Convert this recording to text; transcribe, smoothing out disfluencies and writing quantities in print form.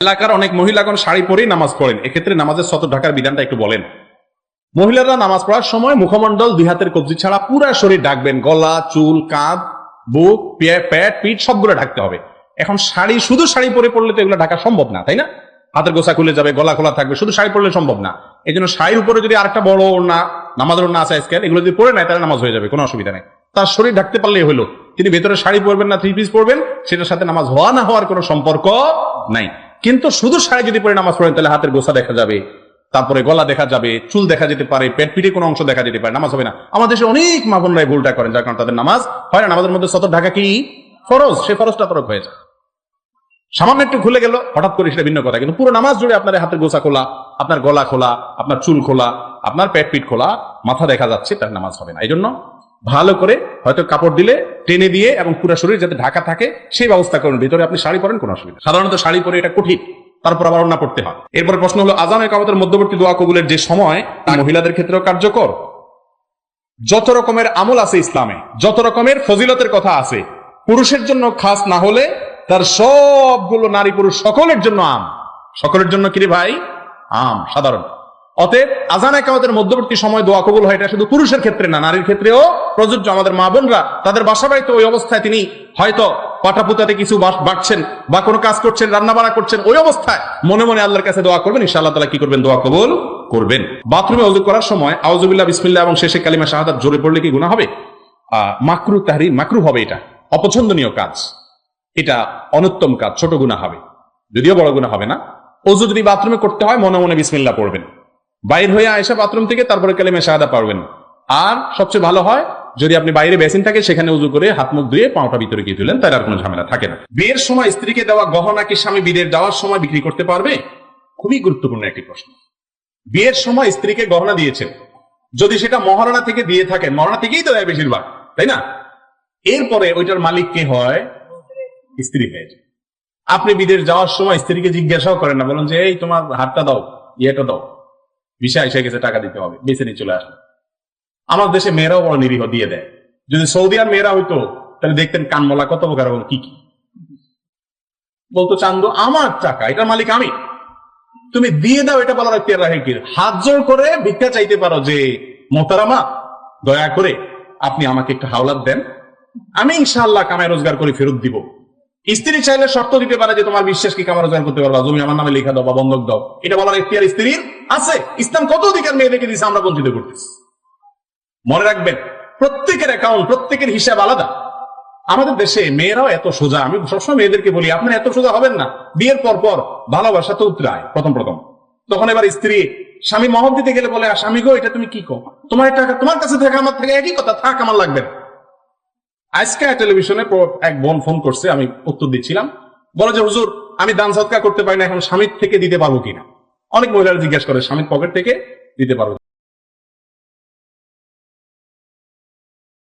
এলাকার অনেক মহিলাগণ শাড়ি পরেই নামাজ পড়েন, এক্ষেত্রে নামাজের সতর ঢাকার বিধানটা একটু বলেন। মহিলারা নামাজ পড়ার সময় মুখমণ্ডল, দুই হাতের কবজি ছাড়া পুরা শরীর ঢাকবেন, গলা, চুল, কাঁধ, বুক, পেট, পিঠ সবগুলো ঢাকতে হবে। এখন শাড়ি, শুধু শাড়ি পরে পড়লে তো এগুলো ঢাকা সম্ভব না, তাই না? হাতের গোছা খুলে যাবে, গলা খোলা থাকবে, শুধু শাড়ি পরলে সম্ভব না। এই জন্য শাড়ির উপরে যদি আরেকটা বড় ওড়না, নামাজের ওড়না আছে আজকাল, এগুলো যদি পরে নেয় তাহলে নামাজ হয়ে যাবে, কোনো অসুবিধা নেই। তার শরীর ঢাকতে পারলেই হলো। তিনি ভেতরে শাড়ি পরবেন না থ্রি পিস পরবেন, সেটার সাথে নামাজ হওয়া না হওয়ার কোনো সম্পর্ক নাই। কিন্তু শুধু শাড়ি যদি পরে নামাজ পড়েন তাহলে হাতের গোছা দেখা যাবে, তারপরে গলা দেখা যাবে, চুল দেখা যেতে পারে, পেট পিঠে কোনো অংশ দেখা যেতে পারে, নামাজ হবে না। আমাদের দেশে অনেক মা বোনরাই ভুলটা করেন, যার কারণে তাদের নামাজ হয় না। নামাজের মধ্যে সতর ঢাকা কি ফরজ, সেই ফরজটা তরক হয়ে যায়। সামান্য একটু খুলে গেল হঠাৎ করে, সেটা ভিন্ন কথা। কিন্তু পুরো নামাজ জুড়ে আপনার হাতের গোছা খোলা, আপনার গলা খোলা, আপনার চুল খোলা, আপনার পেট পিঠ খোলা, মাথা দেখা যাচ্ছে, তার নামাজ হবে না। এই জন্য ভালো করে হয়তো কাপড় দিলে টেনে দিয়ে এবং পুরো শরীর যাতে ঢাকা থাকে সেই ব্যবস্থা করুন। ভিতরে আপনি শাড়ি পরেন, কোনো অসুবিধা। সাধারণত শাড়ি পরে এটা কঠিন, তারপর আবার ওড়না পড়তে হয়। এরপরে প্রশ্ন হলো, আযান ও ইকামতের মধ্যবর্তী দোয়া কবুলের যে সময়, তা মহিলাদের ক্ষেত্রেও কার্যকর? যত রকমের আমল আছে ইসলামে, যত রকমের ফজিলতের কথা আছে, পুরুষের জন্য খাস না হলে তার সবগুলো নারী পুরুষ সকলের জন্য আম। সকলের জন্য কি রে ভাই? আম, সাধারণ। অতএব আযান ইকামতের মধ্যবর্তী সময় দোয়া কবুল হয়, এটা শুধু পুরুষের ক্ষেত্রে না, নারীর ক্ষেত্রেও প্রযোজ্য। আমাদের মা বোনরা তাদের বাসা বাড়িতে ওই অবস্থায়, তিনি হয়তো পাটাপুতাতে কিছু বাটছেন বা কোনো কাজ করছেন, রান্না বান্না করছেন, ওই অবস্থায় মনে মনে আল্লাহর কাছে দোয়া করবেন, ইনশাআল্লাহ তাআলা কি করবেন? দোয়া কবুল করবেন। বাথরুমে ওযু করার সময় আউযুবিল্লাহ, বিসমিল্লাহ এবং শেষে কালিমা শাহাদাত জোরে পড়লে কি গুনাহ হবে? মাকরুহ তাহরিম, মাকরুহ হবে, এটা অপছন্দনীয় কাজ, এটা অনুত্তম কাজ, ছোট গুনাহ হবে, যদিও বড় গুনাহ হবে না। ওযু যদি বাথরুমে করতে হয় মনে মনে বিসমিল্লাহ পড়বেন, বাইরে হয়ে আয়েশা বাথরুম থেকে তারপরে কালিমা শাহাদাত পড়বেন। আর সবচেয়ে ভালো হয় যদি আপনি বাইরে বেসিন থাকে, সেখানে উযু করে হাত মুখ ধুয়ে পাওটা ভিতরে গিয়ে তুলেন, তার আর কোনো ঝামেলা থাকে না। বিয়ের সময় স্ত্রীকে দেওয়া গহনা কি স্বামী বিদেশ যাওয়ার সময় বিক্রি করতে পারবে? খুবই গুরুত্বপূর্ণ একটি প্রশ্ন। বিয়ের সময় স্ত্রীকে গহনা দিয়েছেন, যদি সেটা মহারণা থেকে দিয়ে থাকেন, মহারণা থেকেই তো দেয় বেশিরভাগ, তাই না? এরপরে ওইটার মালিক কে হয়? স্ত্রী হয়ে যায়। আপনি বিদেশ যাওয়ার সময় স্ত্রীকে জিজ্ঞাসাও করেন না, বলেন যে এই তোমার হাতটা দাও, ইয়েটা দাও, ভিসা এসে গেছে, টাকা দিতে হবে, বেছে নিয়ে চলে আসবে। আমার দেশে মেয়েরাও বড় নিরীহ, দিয়ে দেয়। যদি সৌদি আর মেয়েরা হইতো তাহলে দেখতেন কানমলা কত প্রকার এবং কি কি বলতো, চান্দু আমার টাকা, এটার মালিক আমি, তুমি দিয়ে দাও, এটা বলার এখতিয়ার রাখে কি? হাত জোড় করে ভিক্ষা চাইতে পারো যে মোহতারামা দয়া করে আপনি আমাকে একটা হাওলাত দেন, আমি ইনশাআল্লাহ কামাই রোজগার করে ফেরত দিব। স্ত্রী চাইলে শর্ত দিতে পারে যে তোমার বিশ্বাস কি কামাই রোজগার করতে পারবা, জমি আমার নামে লেখা দাও বা বন্ধক দাও, এটা বলার এখতিয়ার স্ত্রীর আছে। ইসলাম কত অধিকার মেয়েদেরকে দিয়েছে, আমরা বঞ্চিত করতেছি। মনে রাখবেন, প্রত্যেকের অ্যাকাউন্ট, প্রত্যেকের হিসাব আলাদা। আমাদের দেশে মেয়েরাও এত সোজা, আমি সবসময় মেয়েদেরকে বলি আপনারা এত সোজা হবেন না। বিয়ের পর পর ভালোবাসা তো উতরায় প্রথম প্রথম, তখন এবার স্ত্রী স্বামী মহব দিতে গেলে বলে, স্বামী গো এটা তুমি কি কো, তোমার টাকা তোমার কাছে থাকে আমার থেকে একই কথা, থাক আমার লাগবে না। আজকে টেলিভিশনে এক বোন ফোন করছে, আমি উত্তর দিচ্ছিলাম, বলে যে হুজুর আমি দান সদকা করতে পারি না, এখন স্বামীর থেকে দিতে পারবো কিনা। অনেক মহিলারা জিজ্ঞাসা করে স্বামীর পকেট থেকে দিতে পারবো।